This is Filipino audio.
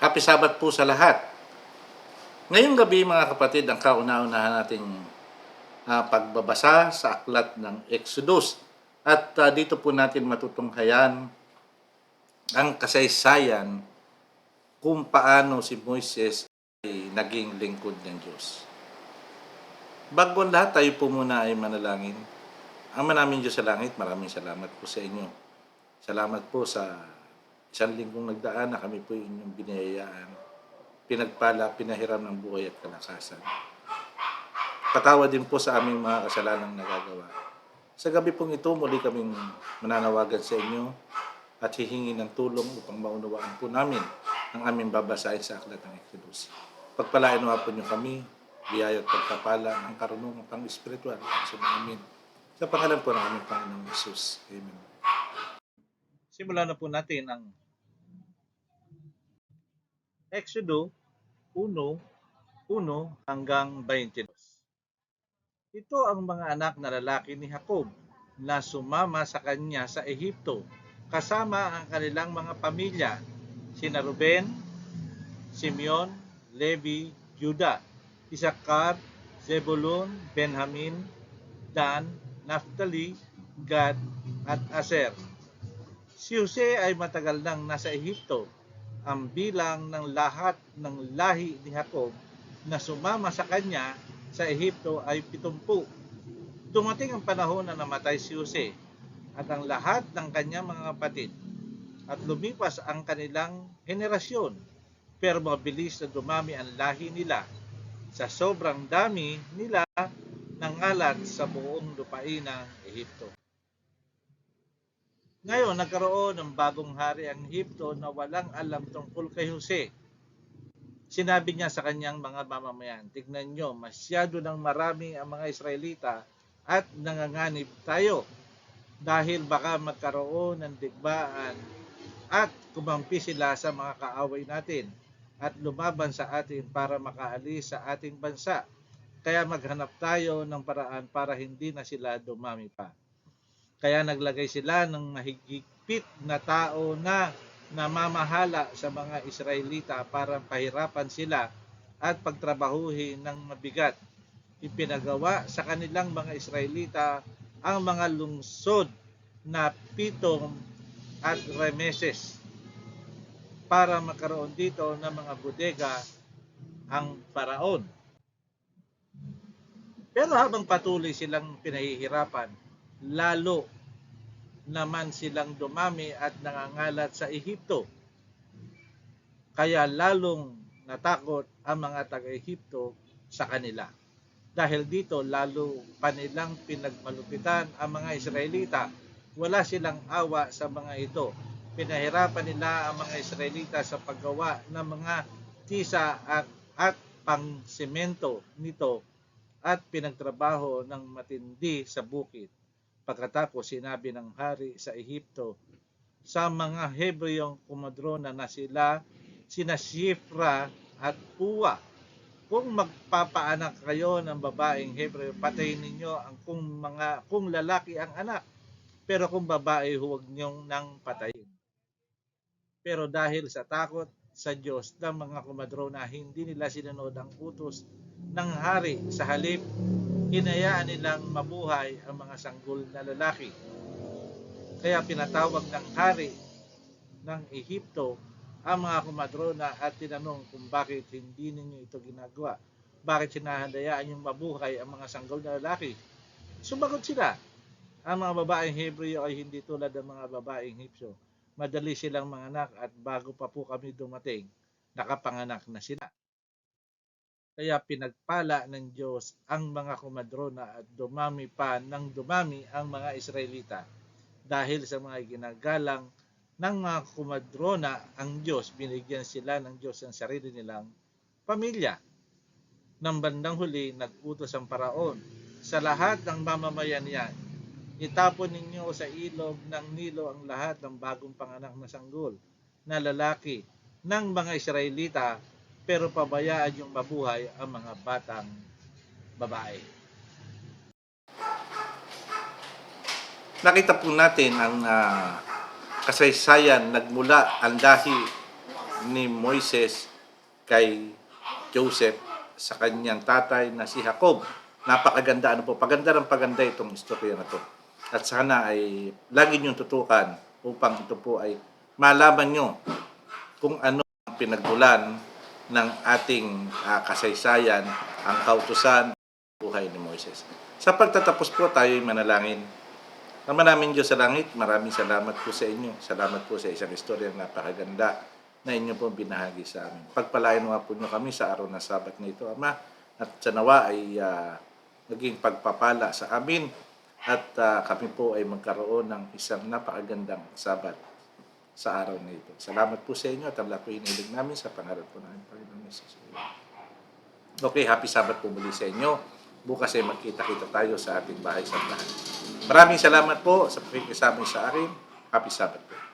Happy Sabbath po sa lahat. Ngayong gabi mga kapatid, ang kauna-unahan nating pagbabasa sa aklat ng Exodus. At dito po natin matutunghayan ang kasaysayan kung paano si Moises ay naging lingkod ng Diyos. Bago ang lahat, tayo po muna ay manalangin. Ama namin Diyos sa langit, maraming salamat po sa inyo. Salamat po sa isang linggong nagdaan na kami po inyong biniyayaan. Pinagpala, pinahiram ng buhay at kalakasan. Patawad din po sa aming mga kasalanang nagagawa. Sa gabi pong ito, muli kaming mananawagan sa inyo at hihingi ng tulong upang maunawaan po namin ang aming babasahin sa aklat ng Exodus. Pagpalain mo po niyo kami, biyaya at pagpapala ng karunungan pang espiritual at sumamin. Sa pangalan po ng aming Panginoong Jesus. Amen. Simulan na po natin ang Exodus 1:1 hanggang 22. Ito ang mga anak na lalaki ni Jacob na sumama sa kanya sa Ehipto kasama ang kanilang mga pamilya, sina Ruben, Simeon, Levi, Juda, Isakar, Zebulun, Benjamin, Dan, Naphtali, Gad at Aser. Si Jose ay matagal nang nasa Ehipto. Ang bilang ng lahat ng lahi ni Jacob na sumama sa kanya sa Ehipto ay 70. Dumating ang panahon na namatay si Jose at ang lahat ng kanyang mga kapatid at lumipas ang kanilang henerasyon, pero mabilis na dumami ang lahi nila sa sobrang dami nila nangalat sa buong lupain ng Ehipto. Ngayon, nagkaroon ng bagong hari ang Ehipto na walang alam tungkol kay Jose. Sinabi niya sa kanyang mga mamamayan, "Tignan nyo, masyado nang marami ang mga Israelita at nanganganib tayo dahil baka magkaroon ng digmaan at kumampi sila sa mga kaaway natin at lumaban sa atin para makaalis sa ating bansa. Kaya maghanap tayo ng paraan para hindi na sila dumami pa." Kaya naglagay sila ng mahigpit na tao na namamahala sa mga Israelita para pahirapan sila at pagtrabahuhin ng mabigat. Ipinagawa sa kanilang mga Israelita ang mga lungsod na Pitong at Rameses para magkaroon dito ng mga bodega ang Paraon. Pero habang patuloy silang pinahihirapan, lalo naman silang dumami at nangangalat sa Ehipto. Kaya lalong natakot ang mga taga-Ehipto sa kanila. Dahil dito lalo pa nilang pinagmalupitan ang mga Israelita. Wala silang awa sa mga ito. Pinahirapan nila ang mga Israelita sa paggawa ng mga tisa at pang-semento nito at pinagtrabaho ng matindi sa bukid. Pagkatapos sinabi ng hari sa Ehipto sa mga Hebreyong kumadrona na sina Shifra at Puwa, "Kung magpapaanak kayo ng babaeng Hebreo, patayin ninyo ang kung lalaki ang anak, pero kung babae, huwag niyong nang patayin." Pero dahil sa takot sa Diyos ng mga kumadrona, hindi nila sinunod ang utos ng hari. Sa halip, hinayaan nilang mabuhay ang mga sanggol na lalaki. Kaya pinatawag ng hari ng Ehipto ang mga kumadrona at tinanong kung bakit hindi ninyo ito ginagawa. Bakit sinahandayaan yung mabuhay ang mga sanggol na lalaki? Sumagot sila, "Ang mga babaeng Hebreo ay hindi tulad ng mga babaeng Ehipsyo. Madali silang manganak at bago pa po kami dumating, nakapanganak na sila." Kaya pinagpala ng Diyos ang mga kumadrona at dumami pa ng dumami ang mga Israelita. Dahil sa mga ginagalang ng mga kumadrona ang Diyos, binigyan sila ng Diyos ng sarili nilang pamilya. Nang bandang huli, nag-utos ang Paraon sa lahat ng mamamayan niya, "Itapon ninyo sa ilog ng Nilo ang lahat ng bagong panganak na sanggol na lalaki ng mga Israelita, pero pabayaan yung mabuhay ang mga batang babae." Nakita po natin ang kasaysayan, nagmula ang lahi ni Moises kay Joseph sa kanyang tatay na si Jacob. Napakaganda, ano po, paganda ng paganda itong istorya na to. At sana ay lagi niyong tutukan upang ito po ay malaman nyo kung ano ang pinagmulan ng ating kasaysayan, ang kautusan, buhay ni Moises. Sa pagtatapos po, tayo ay manalangin. Ama namin Diyos sa langit, maraming salamat po sa inyo. Salamat po sa isang istorya na napakaganda na inyo po binahagi sa amin. Pagpalain mo po nyo kami sa araw na Sabat na ito, Ama, at sa nawa ay naging pagpapala sa amin at kami po ay magkaroon ng isang napakagandang Sabat sa araw na ito. Salamat po sa inyo at ang lahat po hinilig namin sa pangalan po namin, Panginoon Jesus. Okay, happy Sabat po muli sa inyo. Bukas ay magkita-kita tayo sa ating bahay sa bahay. Maraming salamat po sa pakikisama sa akin. Happy Sabat po.